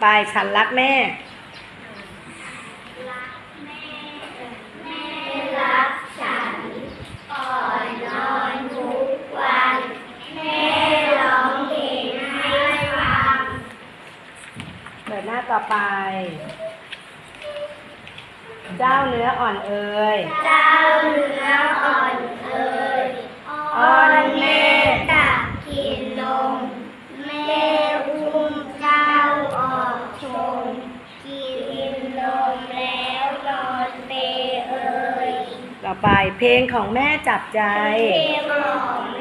ไปฉันรักแม่รักฉันก่อนนอนทุกวันแม่ร้องเพลงให้ฟังเปิดหน้าต่อไปเจ้าเนื้ออ่อนเอ่ยเจ้าเนื้ออ่อนเอ่ยอ้อนแม่ตักกินนมแม่อุ้มเจ้าออกชมกินนมแล้วนอนเปเอ่ยต่อไปเพลงของแม่จับใจเพลงของแม่